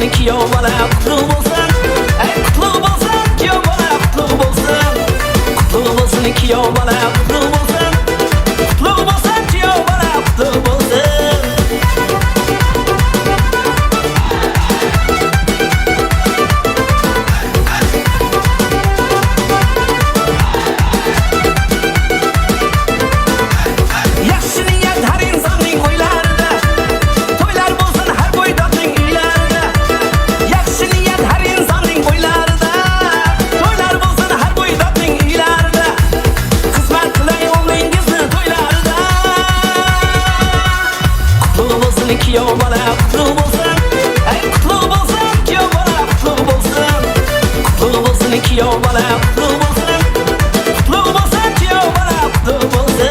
bo'lsin kuyov bola qutlug' bo'lsin. Ey qutlug' bo'lsin kuyov bola qutlug' bo'lsin. Qutlug' bo'lsin kuyov bola qutlug' bo'lsin. Qutlug' bo'lsin kuyov bola qutlug' bo'lsin. Kuyov bola qutlug' bo'lsin. Ey qutlug' bo'lsin kuyov bola qutlug' bo'lsin. Qutlug' bo'lsin kuyov bola qutlug' bo'lsin. Qutlug' bo'lsin kuyov bola qutlug' bo'lsin.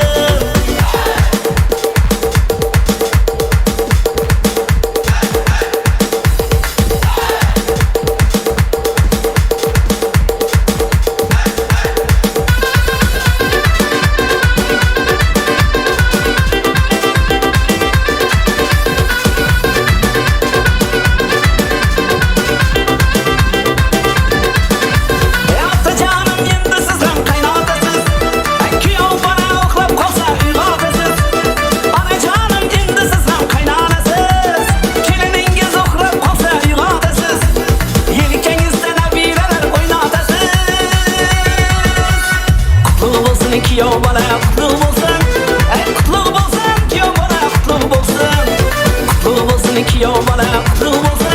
Kuyov bola qutlug' bo'lsin. Ey qutlug' bo'lsin kuyov bola qutlug' bo'lsin. Qutlug' bo'lsin kuyov bola qutlug' bo'lsin.